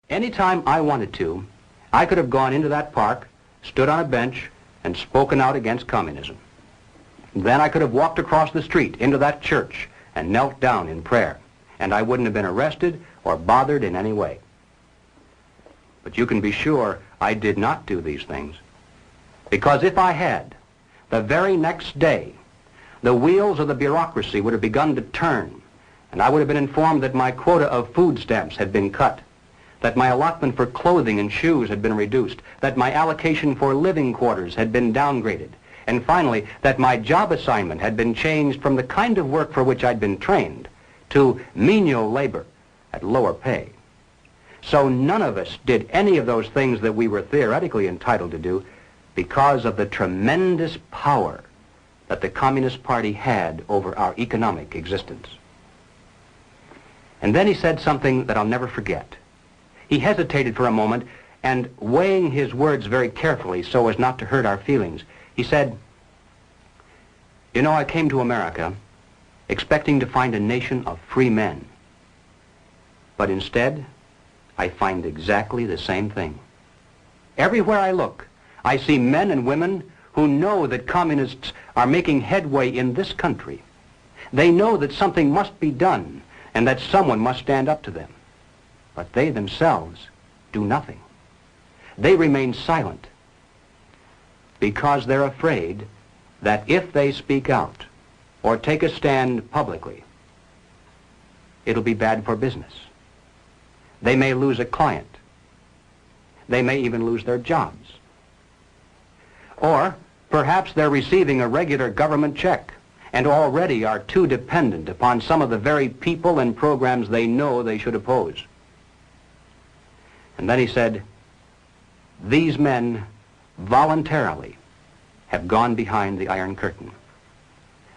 Anytime I wanted to, I could have gone into that park, stood on a bench, and spoken out against communism. Then I could have walked across the street into that church and knelt down in prayer, and I wouldn't have been arrested or bothered in any way. But you can be sure I did not do these things, because if I had, the very next day, the wheels of the bureaucracy would have begun to turn, and I would have been informed that my quota of food stamps had been cut, that my allotment for clothing and shoes had been reduced, that my allocation for living quarters had been downgraded, and finally, that my job assignment had been changed from the kind of work for which I'd been trained to menial labor at lower pay. So none of us did any of those things that we were theoretically entitled to do because of the tremendous power that the Communist Party had over our economic existence. And then he said something that I'll never forget. He hesitated for a moment, and weighing his words very carefully so as not to hurt our feelings, he said, "You know, I came to America expecting to find a nation of free men. But instead, I find exactly the same thing. Everywhere I look, I see men and women who know that communists are making headway in this country. They know that something must be done and that someone must stand up to them. But they themselves do nothing. They remain silent because they're afraid that if they speak out or take a stand publicly, it'll be bad for business. They may lose a client. They may even lose their jobs. Or perhaps they're receiving a regular government check and already are too dependent upon some of the very people and programs they know they should oppose." And then he said, "These men voluntarily have gone behind the Iron Curtain.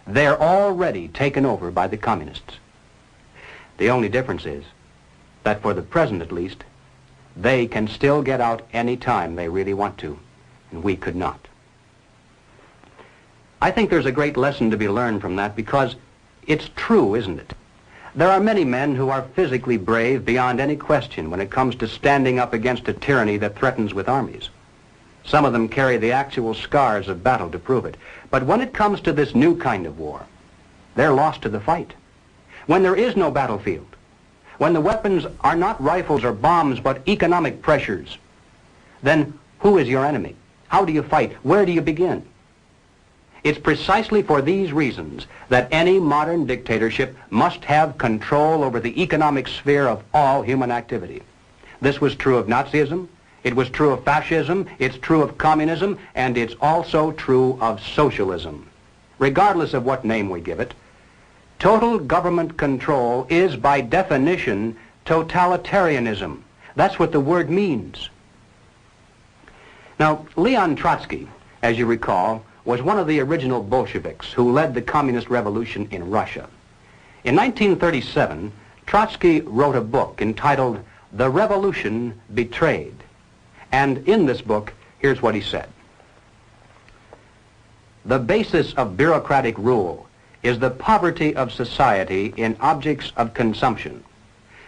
They're already taken over by the communists. The only difference is that for the present at least, they can still get out any time they really want to, and we could not." I think there's a great lesson to be learned from that because it's true, isn't it? There are many men who are physically brave beyond any question when it comes to standing up against a tyranny that threatens with armies. Some of them carry the actual scars of battle to prove it. But when it comes to this new kind of war, they're lost to the fight. When there is no battlefield, when the weapons are not rifles or bombs but economic pressures, then who is your enemy? How do you fight? Where do you begin? It's precisely for these reasons that any modern dictatorship must have control over the economic sphere of all human activity. This was true of Nazism, it was true of fascism, it's true of communism, and it's also true of socialism. Regardless of what name we give it, total government control is by definition totalitarianism. That's what the word means. Now, Leon Trotsky, as you recall, was one of the original Bolsheviks who led the communist revolution in Russia. In 1937, Trotsky wrote a book entitled The Revolution Betrayed. And in this book, here's what he said. "The basis of bureaucratic rule is the poverty of society in objects of consumption.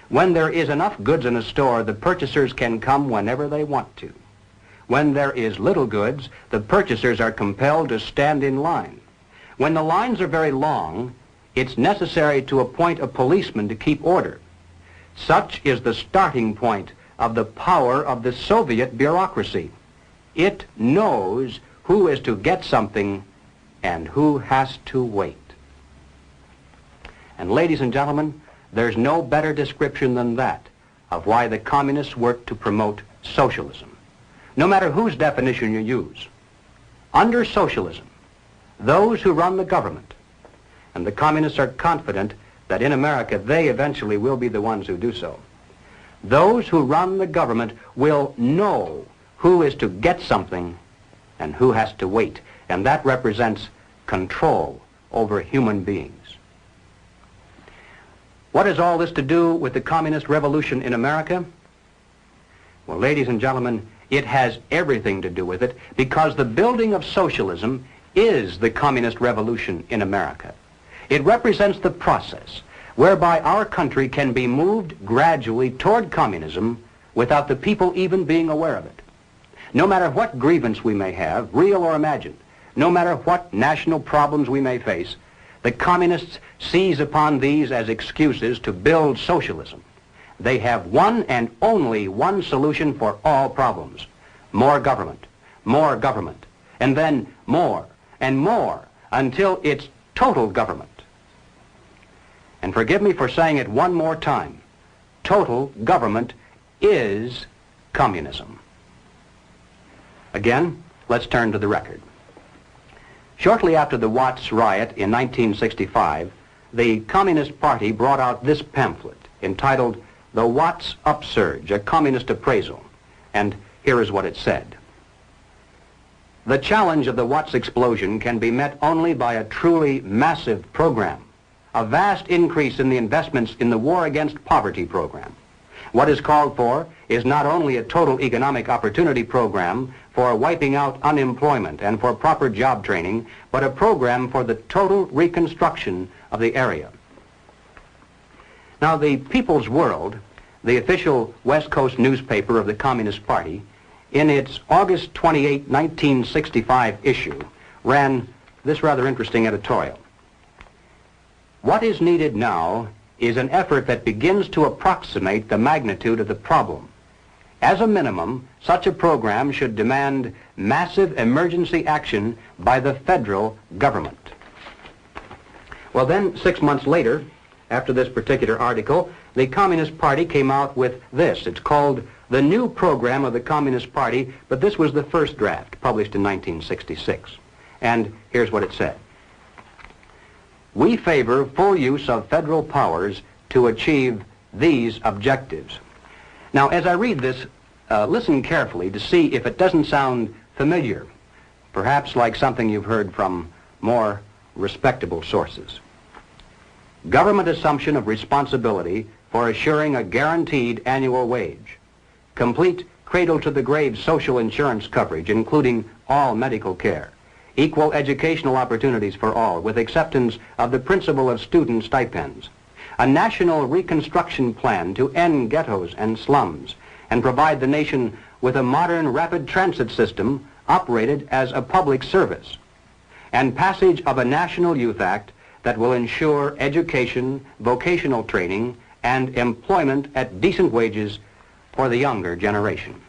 When there is enough goods in a store, the purchasers can come whenever they want to. When there is little goods, the purchasers are compelled to stand in line. When the lines are very long, it's necessary to appoint a policeman to keep order. Such is the starting point of the power of the Soviet bureaucracy. It knows who is to get something and who has to wait." And ladies and gentlemen, there's no better description than that of why the communists work to promote socialism. No matter whose definition you use, under socialism, those who run the government, and the communists are confident that in America they eventually will be the ones who do so, those who run the government will know who is to get something and who has to wait, and that represents control over human beings. What has all this to do with the communist revolution in America? Well, ladies and gentlemen, it has everything to do with it because the building of socialism is the communist revolution in America. It represents the process whereby our country can be moved gradually toward communism without the people even being aware of it. No matter what grievance we may have, real or imagined, no matter what national problems we may face, the communists seize upon these as excuses to build socialism. They have one and only one solution for all problems: more government, and then more and more until it's total government. And forgive me for saying it one more time, total government is communism. Again, let's turn to the record. Shortly after the Watts riot in 1965, the Communist Party brought out this pamphlet entitled The Watts Upsurge, a Communist Appraisal. And here is what it said. The challenge of the Watts explosion can be met only by a truly massive program, a vast increase in the investments in the War Against Poverty program. What is called for is not only a total economic opportunity program for wiping out unemployment and for proper job training, but a program for the total reconstruction of the area. Now, the People's World, the official West Coast newspaper of the Communist Party, in its August 28, 1965 issue, ran this rather interesting editorial. What is needed now is an effort that begins to approximate the magnitude of the problem. As a minimum, such a program should demand massive emergency action by the federal government. Well then, 6 months later, after this particular article, the Communist Party came out with this. It's called The New Program of the Communist Party, but this was the first draft, published in 1966. And here's what it said. We favor full use of federal powers to achieve these objectives. Now, as I read this, listen carefully to see if it doesn't sound familiar, perhaps like something you've heard from more respectable sources. Government assumption of responsibility for assuring a guaranteed annual wage. Complete cradle-to-the-grave social insurance coverage, including all medical care. Equal educational opportunities for all, with acceptance of the principle of student stipends. A national reconstruction plan to end ghettos and slums and provide the nation with a modern rapid transit system operated as a public service. And passage of a National Youth Act that will ensure education, vocational training, and employment at decent wages for the younger generation.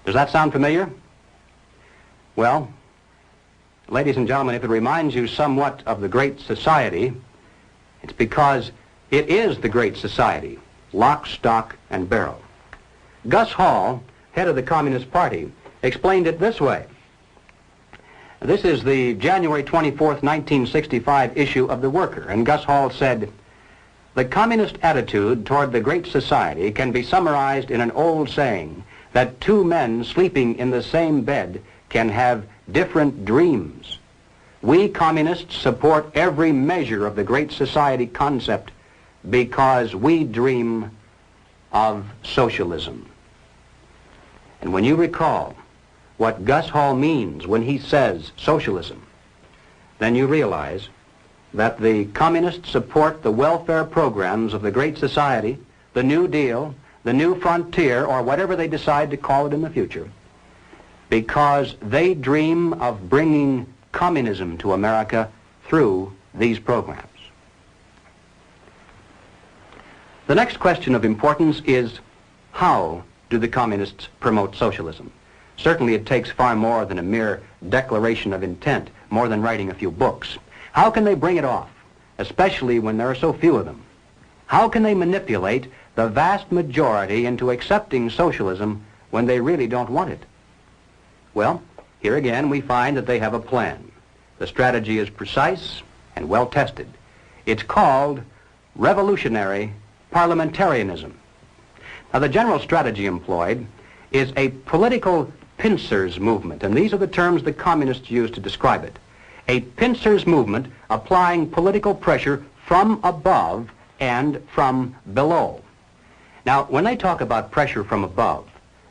Does that sound familiar? Well, ladies and gentlemen, if it reminds you somewhat of the Great Society, it's because it is the Great Society, lock, stock, and barrel. Gus Hall, head of the Communist Party, explained it this way. This is the January 24th, 1965 issue of The Worker, and Gus Hall said, "The communist attitude toward the Great Society can be summarized in an old saying that two men sleeping in the same bed can have different dreams. We communists support every measure of the Great Society concept because we dream of socialism." And when you recall what Gus Hall means when he says socialism, then you realize that the communists support the welfare programs of the Great Society, the New Deal, the New Frontier, or whatever they decide to call it in the future, because they dream of bringing communism to America through these programs. The next question of importance is, how do the communists promote socialism? Certainly it takes far more than a mere declaration of intent, more than writing a few books. How can they bring it off, especially when there are so few of them? How can they manipulate the vast majority into accepting socialism when they really don't want it? Well, here again we find that they have a plan. The strategy is precise and well tested. It's called revolutionary parliamentarianism. Now, the general strategy employed is a political pincers movement, and these are the terms the communists use to describe it. A pincers movement applying political pressure from above and from below. Now, when they talk about pressure from above,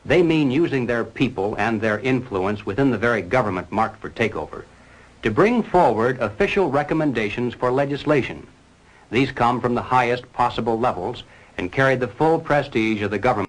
they mean using their people and their influence within the very government marked for takeover to bring forward official recommendations for legislation. These come from the highest possible levels and carry the full prestige of the government.